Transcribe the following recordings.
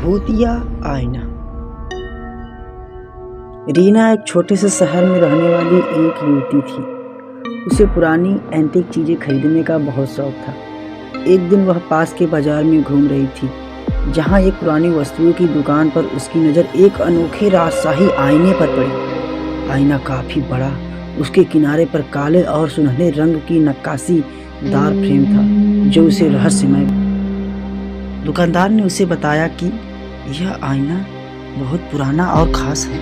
भूतिया आईना। रीना एक छोटे से शहर में रहने वाली एक युवती थी। उसे पुरानी एंटीक चीज़ें खरीदने का बहुत शौक था। एक दिन वह पास के बाजार में घूम रही थी, जहाँ एक पुरानी वस्तुओं की दुकान पर उसकी नज़र एक अनोखे राजशाही आईने पर पड़ी। आईना काफ़ी बड़ा, उसके किनारे पर काले और सुनहरे रंग की नक्काशीदार फ्रेम था जो उसे रहस्यमय। दुकानदार ने उसे बताया कि यह आईना बहुत पुराना और ख़ास है,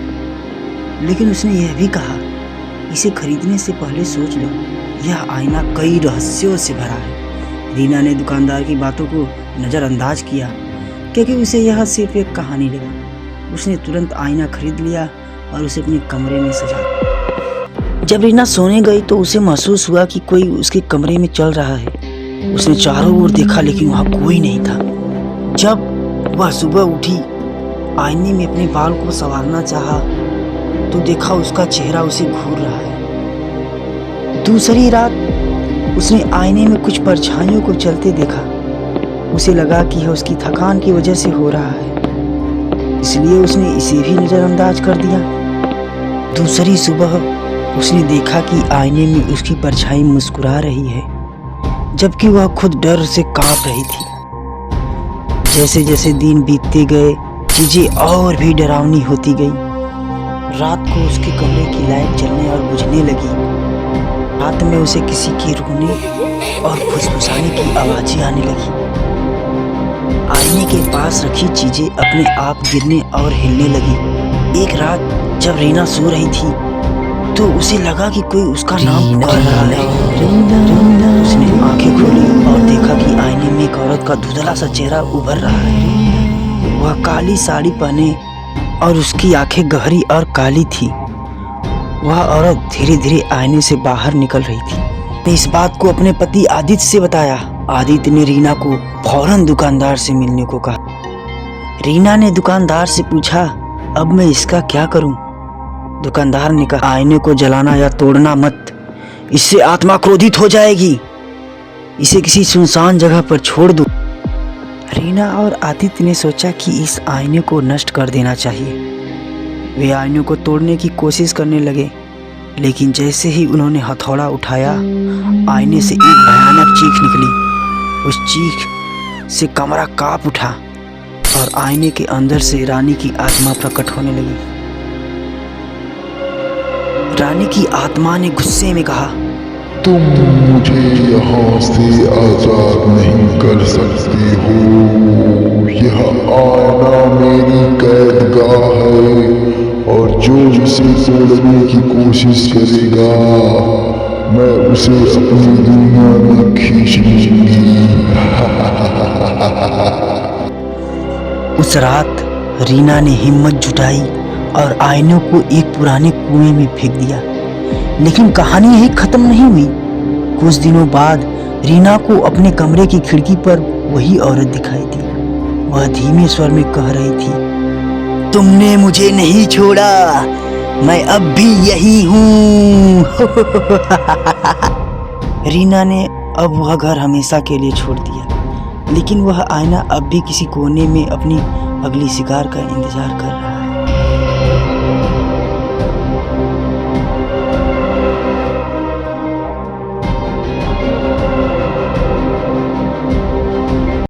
लेकिन उसने यह भी कहा, इसे खरीदने से पहले सोच लो, यह आईना कई रहस्यों से भरा है। रीना ने दुकानदार की बातों को नज़रअंदाज किया क्योंकि उसे यह सिर्फ एक कहानी लगा। उसने तुरंत आईना खरीद लिया और उसे अपने कमरे में सजा दिया। जब रीना सोने गई तो उसे महसूस हुआ कि कोई उसके कमरे में चल रहा है। उसने चारों ओर देखा लेकिन वहाँ कोई नहीं था। जब वह सुबह उठी, आईने में अपने बाल को संवारना चाहा तो देखा उसका चेहरा उसे घूर रहा है। दूसरी रात उसने आईने में कुछ परछाइयों को चलते देखा। उसे लगा कि यह उसकी थकान की वजह से हो रहा है, इसलिए उसने इसे भी नज़रअंदाज कर दिया। दूसरी सुबह उसने देखा कि आईने में उसकी परछाई मुस्कुरा रही है, जबकि वह खुद डर से कांप रही थी। जैसे जैसे दिन बीतते गए, चीज़ें और भी डरावनी होती गई। रात को उसके कमरे की लाइट जलने और बुझने लगी। रात में उसे किसी के रोने और फुसफुसाने की आवाज़ें आने लगी। आईने के पास रखी चीज़ें अपने आप गिरने और हिलने लगी। एक रात जब रीना सो रही थी तो उसे लगा कि कोई उसका नाम कर रहा है। उसने आंखें खोली और देखा कि आईने में एक औरत का धुंधला सा चेहरा उभर रहा है। वह काली साड़ी पहने और उसकी आंखें गहरी और काली थी। वह औरत धीरे धीरे आईने से बाहर निकल रही थी। ने इस बात को अपने पति आदित्य से बताया। आदित्य ने रीना को फौरन दुकानदार से मिलने को कहा। रीना ने दुकानदार से पूछा, अब मैं इसका क्या करूं? दुकानदार ने कहा, आईने को जलाना या तोड़ना मत, इससे आत्मा क्रोधित हो जाएगी। इसे किसी सुनसान जगह पर छोड़ दो। रीना और आदित्य ने सोचा कि इस आईने को नष्ट कर देना चाहिए। वे आईने को तोड़ने की कोशिश करने लगे, लेकिन जैसे ही उन्होंने हथौड़ा उठाया, आईने से एक भयानक चीख निकली। उस चीख से कमरा कांप उठा और आईने के अंदर से रानी की आत्मा प्रकट होने लगी। रानी की आत्मा ने गुस्से में कहा, तुम मुझे यहाँ से आजाद नहीं कर सकती हो। यह आईना मेरी कैदगाह है और जो इसे तोड़ने की कोशिश करेगा, मैं उसे अपनी दुनिया में खींच लूंगी। उस रात रीना ने हिम्मत जुटाई और आईनों को एक पुराने कुएं में फेंक दिया। लेकिन कहानी यही खत्म नहीं हुई। कुछ दिनों बाद रीना को अपने कमरे की खिड़की पर वही औरत दिखाई दी। वह धीमे स्वर में कह रही थी, तुमने मुझे नहीं छोड़ा, मैं अब भी यही हूँ। रीना ने अब वह घर हमेशा के लिए छोड़ दिया, लेकिन वह आईना अब भी किसी कोने में अपनी अगली शिकार का इंतजार कर रहा है।